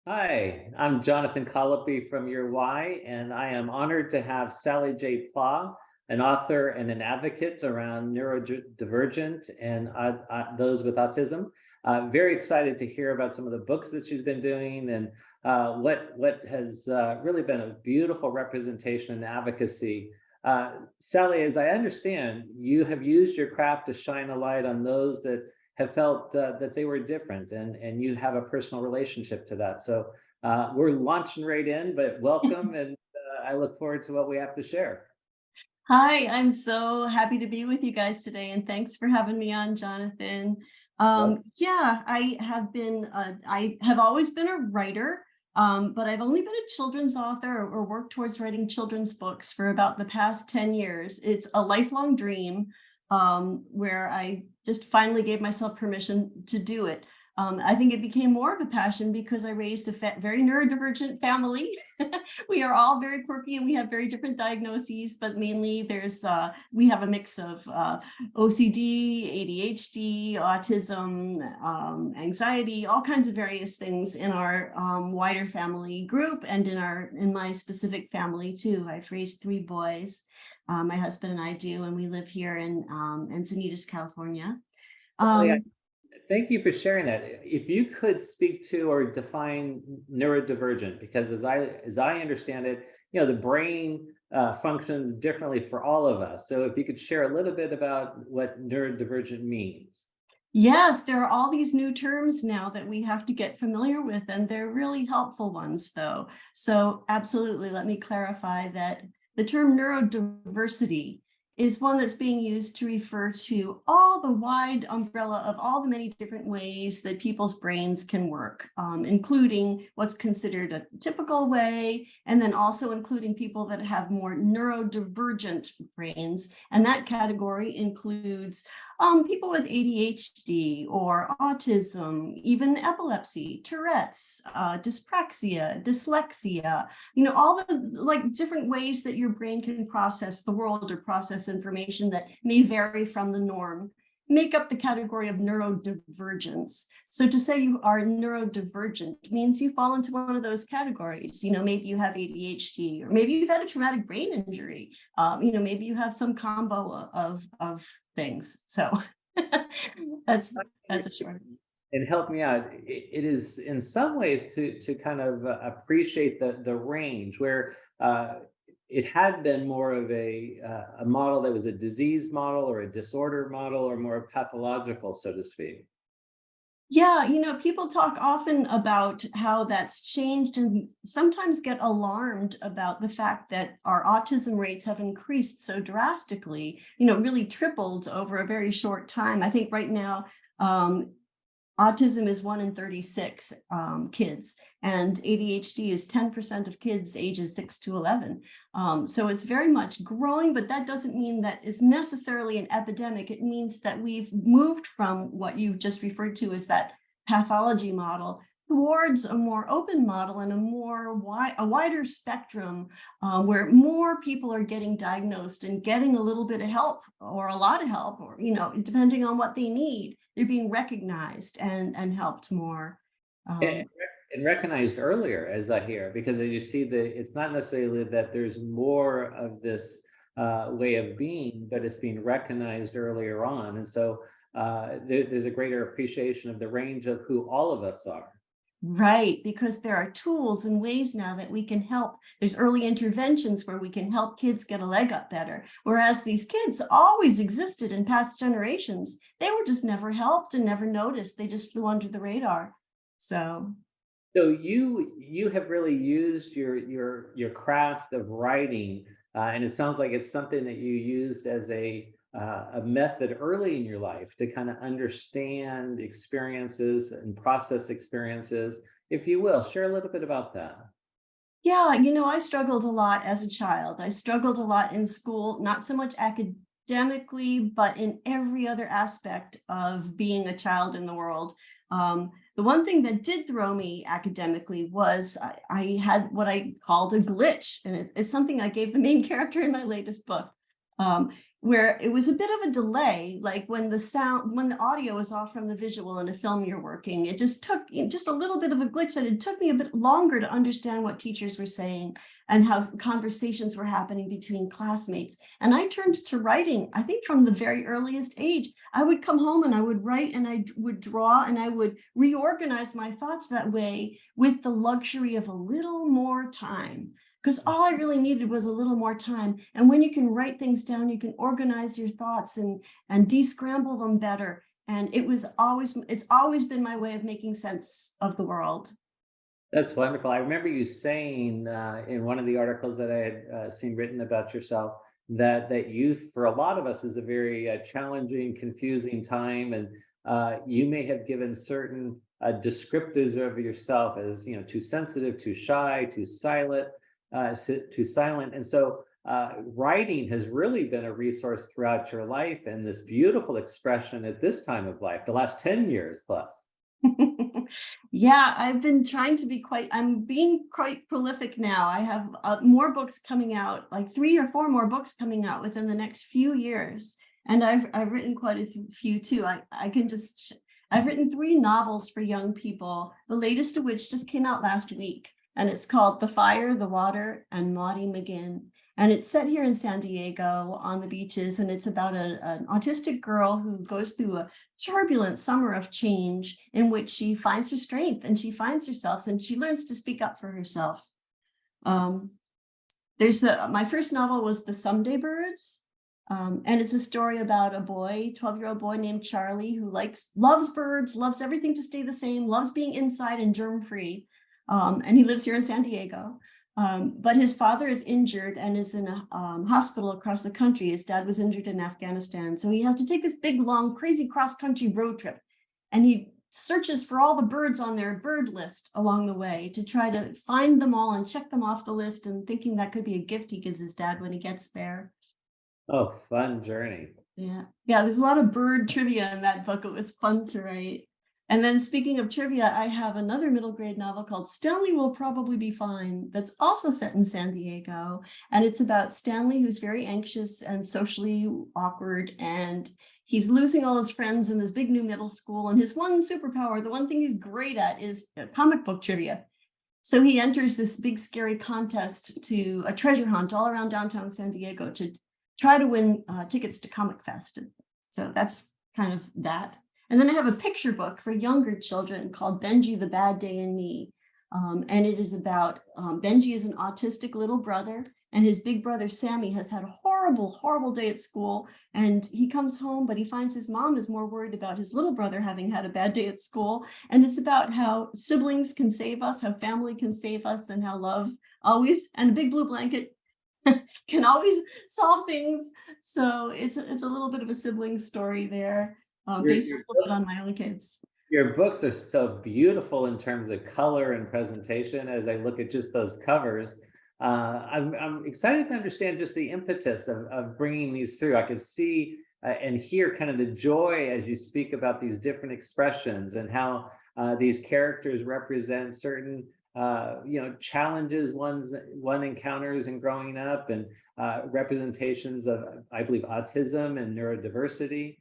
Hi, I'm Jonathan Colopy from Your Y, and I am honored to have Sally J. Pla, an author and an advocate around neurodivergent and those with autism. Very excited to hear about some of the books that she's been doing and what has really been a beautiful representation and advocacy. Sally, as I understand, you have used your craft to shine a light on those that have felt that they were different, and you have a personal relationship to that. So we're launching right in, but welcome, and I look forward to what we have to share. Hi, I'm so happy to be with you guys today, and thanks for having me on, Jonathan. Well, Yeah, I have always been a writer, but I've only been a children's author or worked towards writing children's books for about the past 10 years. It's a lifelong dream, where I just finally gave myself permission to do it. I think it became more of a passion because I raised a very neurodivergent family. We are all very quirky and we have very different diagnoses, but mainly we have a mix of OCD, ADHD, autism, anxiety, all kinds of various things in our wider family group and in my specific family too. I've raised 3 boys. My husband and I do, and we live here in Encinitas, California. yeah, Um, thank you for sharing that. If you could speak to or define neurodivergent, because as I understand it, the brain functions differently for all of us. So if you could share a little bit about what neurodivergent means. Yes, there are all these new terms now that we have to get familiar with, and they're really helpful ones, though. So absolutely, let me clarify that the term neurodiversity is one that's being used to refer to all the wide umbrella of all the many different ways that people's brains can work, including what's considered a typical way, and then also including people that have more neurodivergent brains. And that category includes people with ADHD or autism, even epilepsy, Tourette's, dyspraxia, dyslexia, all the different ways that your brain can process the world or process information that may vary from the norm make up the category of neurodivergence. So to say you are neurodivergent means you fall into one of those categories. Maybe you have ADHD, or maybe you've had a traumatic brain injury. Maybe you have some combo of things. So that's a short. And help me out. It is in some ways to kind of appreciate the range where it had been more of a model that was a disease model or a disorder model or more pathological, so to speak. Yeah, people talk often about how that's changed and sometimes get alarmed about the fact that our autism rates have increased so drastically, really tripled over a very short time. I think right now, autism is 1 in 36 kids, and ADHD is 10% of kids ages 6 to 11. So it's very much growing, but that doesn't mean that it's necessarily an epidemic. It means that we've moved from what you just referred to as that pathology model towards a more open model and a wider spectrum, where more people are getting diagnosed and getting a little bit of help or a lot of help, or depending on what they need, they're being recognized and helped more. And, Um, and recognized earlier, as I hear, because as you see, it's not necessarily that there's more of this way of being, but it's being recognized earlier on. And so there's a greater appreciation of the range of who all of us are. Right, because there are tools and ways now that we can help. There's early interventions where we can help kids get a leg up better. Whereas these kids always existed in past generations. They were just never helped and never noticed. They just flew under the radar. So So you have really used your craft of writing, and it sounds like it's something that you used as a method early in your life to kind of understand experiences and process experiences. If you will, share a little bit about that. yeah, I struggled a lot as a child. I struggled a lot in school, not so much academically, but in every other aspect of being a child in the world. The one thing that did throw me academically was I had what I called a glitch, and it's something I gave the main character in my latest book. where it was a bit of a delay, like when the audio is off from the visual in a film you're working, it just took just a little bit of a glitch, that it took me a bit longer to understand what teachers were saying and how conversations were happening between classmates. And I turned to writing, I think from the very earliest age. I would come home and I would write and I would draw and I would reorganize my thoughts that way, with the luxury of a little more time. Because all I really needed was a little more time. And when you can write things down, you can organize your thoughts and de-scramble them better. And it's always been my way of making sense of the world. That's wonderful. I remember you saying in one of the articles that I had seen written about yourself that youth for a lot of us is a very challenging, confusing time, and you may have given certain descriptors of yourself as too sensitive, too shy, too silent, and so writing has really been a resource throughout your life, and this beautiful expression at this time of life, the last 10 years plus. Yeah, I'm being quite prolific now. I have more books coming out, like 3 or 4 more books coming out within the next few years. And I've written quite a few too. I've written 3 novels for young people, the latest of which just came out last week. And it's called The Fire, the Water, and Maudie McGinn. And it's set here in San Diego on the beaches. And it's about an autistic girl who goes through a turbulent summer of change in which she finds her strength and she finds herself and she learns to speak up for herself. My first novel was The Someday Birds. And it's a story about a 12-year-old boy named Charlie, who loves birds, loves everything to stay the same, loves being inside and germ-free. And he lives here in San Diego. But his father is injured and is in a hospital across the country. His dad was injured in Afghanistan. So he has to take this big, long, crazy cross-country road trip. And he searches for all the birds on their bird list along the way to try to find them all and check them off the list, and thinking that could be a gift he gives his dad when he gets there. Oh, fun journey. Yeah, there's a lot of bird trivia in that book. It was fun to write. And then speaking of trivia, I have another middle grade novel called Stanley Will Probably Be Fine that's also set in San Diego. And it's about Stanley, who's very anxious and socially awkward, and he's losing all his friends in this big new middle school. And his one superpower, the one thing he's great at, is comic book trivia. So he enters this big scary contest, to a treasure hunt all around downtown San Diego, to try to win tickets to Comic Fest. So that's kind of that. And then I have a picture book for younger children called Benji, the Bad Day in Me. And it is about Benji is an autistic little brother, and his big brother Sammy has had a horrible, horrible day at school. And he comes home, but he finds his mom is more worried about his little brother having had a bad day at school. And it's about how siblings can save us, how family can save us, and how love always, and a big blue blanket, can always solve things. So it's a little bit of a sibling story there. Based a little bit on my own kids. Your books are so beautiful in terms of color and presentation. As I look at just those covers, I'm excited to understand just the impetus of bringing these through. I can see and hear kind of the joy as you speak about these different expressions, and how these characters represent certain challenges one encounters in growing up, and representations of, I believe, autism and neurodiversity.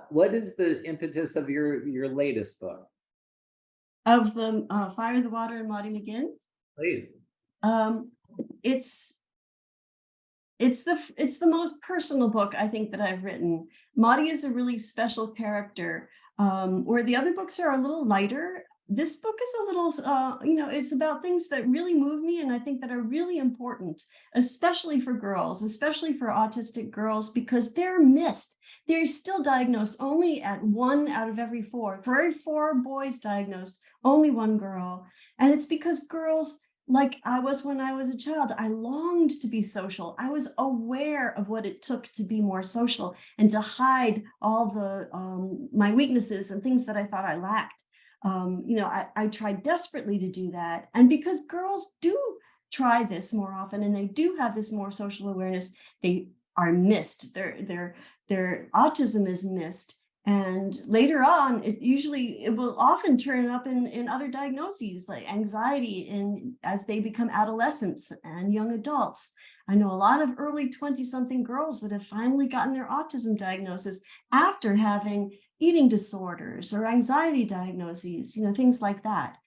What is the impetus of your latest book? Of the Fire, the Water, and Maudie McGinn? Please. It's the most personal book I think that I've written. Maudie is a really special character. Where the other books are a little lighter, this book is a little, it's about things that really move me, and I think that are really important, especially for girls, especially for autistic girls, because they're missed. They're still diagnosed only at 1 out of every 4. For every 4 boys diagnosed, only 1 girl. And it's because girls, like I was when I was a child, I longed to be social. I was aware of what it took to be more social and to hide all the my weaknesses and things that I thought I lacked. I tried desperately to do that. And because girls do try this more often and they do have this more social awareness, they are missed. Their autism is missed. And later on, it will often turn up in other diagnoses like anxiety as they become adolescents and young adults. I know a lot of early 20-something girls that have finally gotten their autism diagnosis after having eating disorders or anxiety diagnoses, things like that.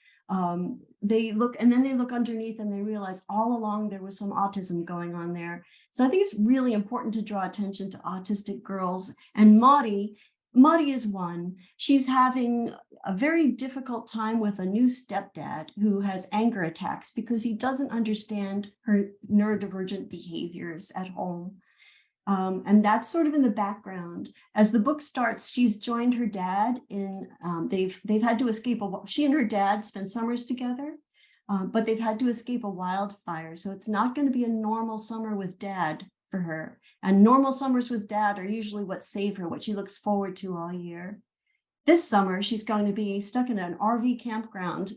They look underneath and they realize all along there was some autism going on there. So I think it's really important to draw attention to autistic girls. And Maudie is one. She's having a very difficult time with a new stepdad who has anger attacks because he doesn't understand her neurodivergent behaviors at home. And that's sort of in the background. As the book starts, she's joined her dad in, they've had to escape, she and her dad spent summers together, but they've had to escape a wildfire. So it's not going to be a normal summer with dad for her. And normal summers with dad are usually what save her, what she looks forward to all year. This summer, she's going to be stuck in an RV campground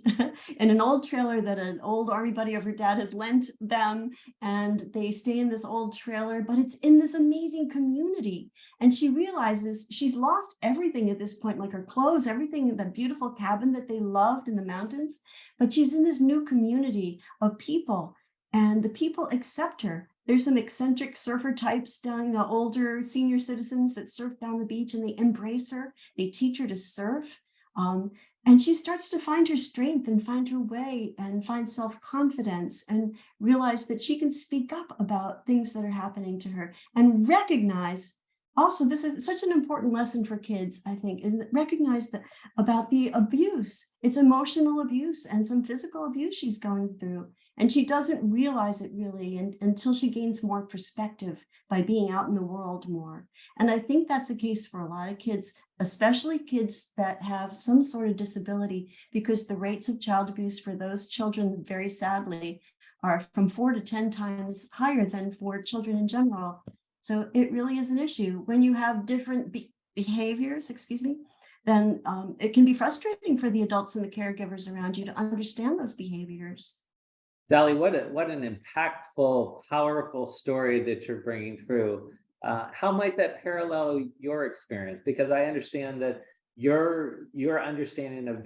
in an old trailer that an old army buddy of her dad has lent them. And they stay in this old trailer, but it's in this amazing community. And she realizes she's lost everything at this point, like her clothes, everything in that beautiful cabin that they loved in the mountains. But she's in this new community of people, and the people accept her. There's some eccentric surfer types down, older senior citizens that surf down the beach, and they embrace her. They teach her to surf. And she starts to find her strength and find her way and find self-confidence and realize that she can speak up about things that are happening to her and recognize. Also, this is such an important lesson for kids, I think, is recognize that about the abuse. It's emotional abuse and some physical abuse she's going through. And she doesn't realize it really until she gains more perspective by being out in the world more. And I think that's the case for a lot of kids, especially kids that have some sort of disability, because the rates of child abuse for those children, very sadly, are from 4 to 10 times higher than for children in general. So it really is an issue. When you have different behaviors, then it can be frustrating for the adults and the caregivers around you to understand those behaviors. Sally, what an impactful, powerful story that you're bringing through. How might that parallel your experience? Because I understand that your understanding of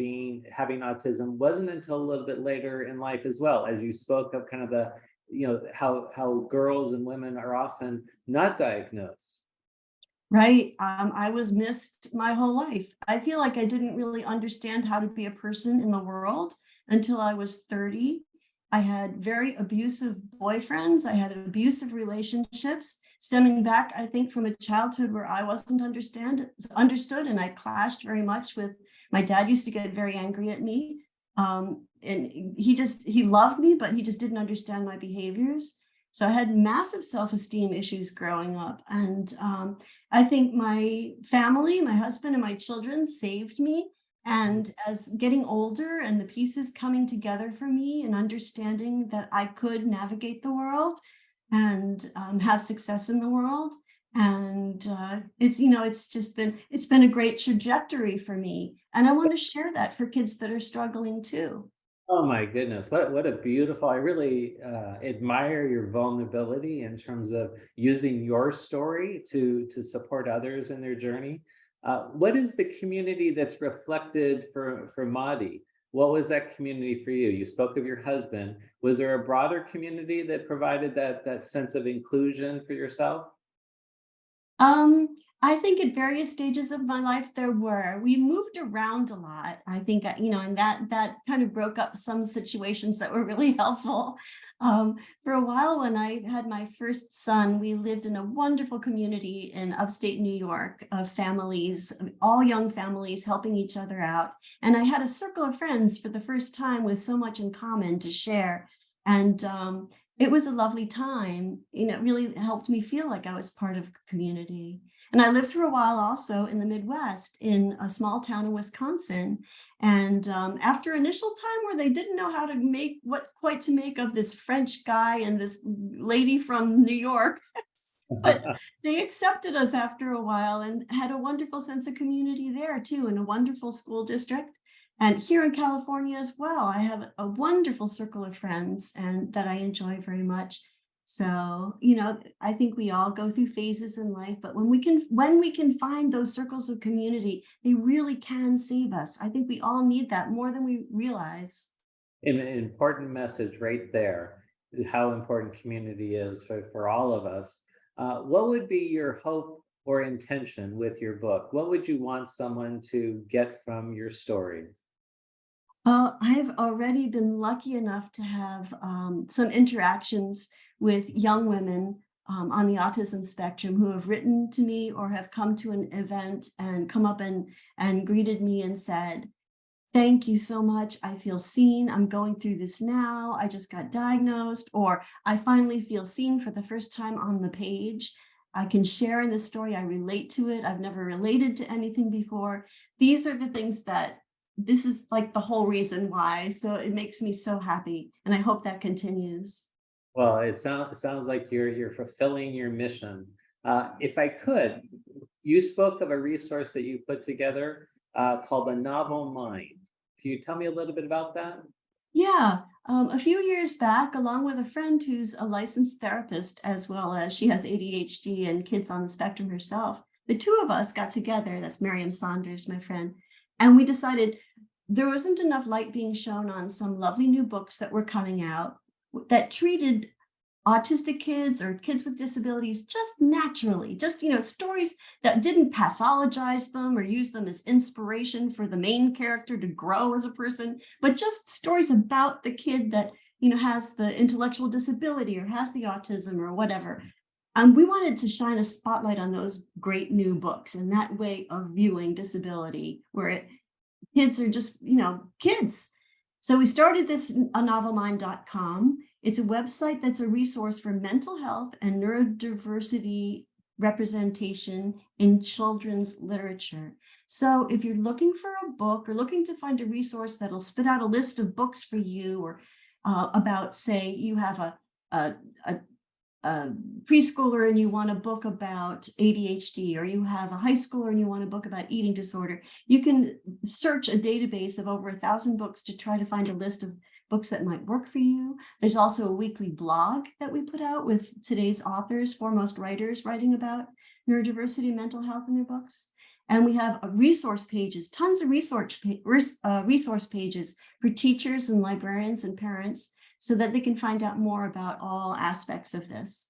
having autism wasn't until a little bit later in life as well, as you spoke of kind of the, how girls and women are often not diagnosed. Right. I was missed my whole life. I feel like I didn't really understand how to be a person in the world until I was 30. I had very abusive boyfriends. I had abusive relationships stemming back, I think, from a childhood where I wasn't understood, and I clashed very much with my dad. Used to get very angry at me, and he loved me, but he just didn't understand my behaviors. So I had massive self-esteem issues growing up, and I think my family, my husband, and my children saved me. And as getting older and the pieces coming together for me and understanding that I could navigate the world and have success in the world. And it's been a great trajectory for me. And I want to share that for kids that are struggling too. Oh my goodness, what a beautiful, I really admire your vulnerability in terms of using your story to support others in their journey. What is the community that's reflected for Maudie? What was that community for you? You spoke of your husband. Was there a broader community that provided that sense of inclusion for yourself? I think at various stages of my life there were. We moved around a lot. I think, and that kind of broke up some situations that were really helpful. For a while, when I had my first son, we lived in a wonderful community in upstate New York of families, all young families helping each other out. And I had a circle of friends for the first time with so much in common to share. And it was a lovely time. It really helped me feel like I was part of a community. And I lived for a while also in the Midwest in a small town in Wisconsin. And after initial time where they didn't know how to what to make of this French guy and this lady from New York, but they accepted us after a while and had a wonderful sense of community there too, in a wonderful school district. And here in California as well, I have a wonderful circle of friends and that I enjoy very much. So, I think we all go through phases in life, but when we can find those circles of community, they really can save us. I think we all need that more than we realize. An important message right there. how important community is for all of us. What would be your hope or intention with your book? What would you want someone to get from your stories? I've already been lucky enough to have some interactions with young women on the autism spectrum who have written to me or have come to an event and come up and greeted me and said, "Thank you so much. I feel seen. I'm going through this now. I just got diagnosed," or "I finally feel seen for the first time on the page. I can share in this story. I relate to it. I've never related to anything before." These are the things that this is like the whole reason why. So it makes me so happy. And I hope that continues. Well, it sounds like you're fulfilling your mission. If I could, you spoke of a resource that you put together called the Novel Mind. Can you tell me a little bit about that? Yeah, a few years back, along with a friend who's a licensed therapist, as well as she has ADHD and kids on the spectrum herself, the two of us got together. That's Miriam Saunders, my friend, and we decided there wasn't enough light being shown on some lovely new books that were coming out that treated autistic kids or kids with disabilities just naturally, just stories that didn't pathologize them or use them as inspiration for the main character to grow as a person, but just stories about the kid that has the intellectual disability or has the autism or whatever. We wanted to shine a spotlight on those great new books and that way of viewing disability where kids are just, kids. So we started this on novelmind.com. It's a website that's a resource for mental health and neurodiversity representation in children's literature. So if you're looking for a book or looking to find a resource that'll spit out a list of books for you or about, say, you have a, a a preschooler and you want a book about ADHD, or you have a high schooler and you want a book about eating disorder, you can search a database of over 1,000 books to try to find a list of books that might work for you. There's also a weekly blog that we put out with today's authors, foremost writers writing about neurodiversity, mental health in their books. And we have resource pages, tons of resource pages for teachers and librarians and parents so that they can find out more about all aspects of this.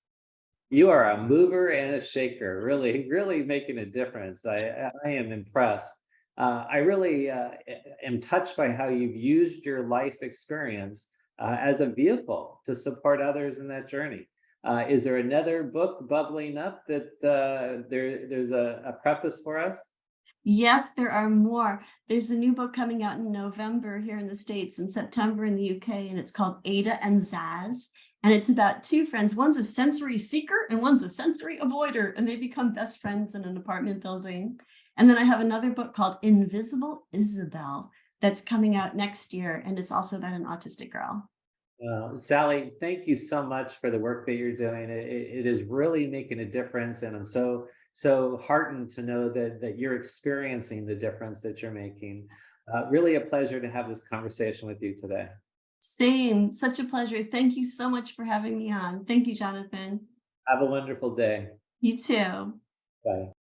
You are a mover and a shaker, really, really making a difference. I am impressed. I really am touched by how you've used your life experience as a vehicle to support others in that journey. Is there another book bubbling up that there's a preface for us? Yes, there are more. There's a new book coming out in November here in the States and September in the UK, and it's called Ada and Zaz. And it's about two friends. One's a sensory seeker and one's a sensory avoider, and they become best friends in an apartment building. And then I have another book called Invisible Isabel that's coming out next year, and it's also about an autistic girl. Sally, thank you so much for the work that you're doing. It is really making a difference, and I'm so heartened to know that you're experiencing the difference that you're making. Really a pleasure to have this conversation with you today. Same, such a pleasure. Thank you so much for having me on. Thank you, Jonathan. Have a wonderful day. You too. Bye.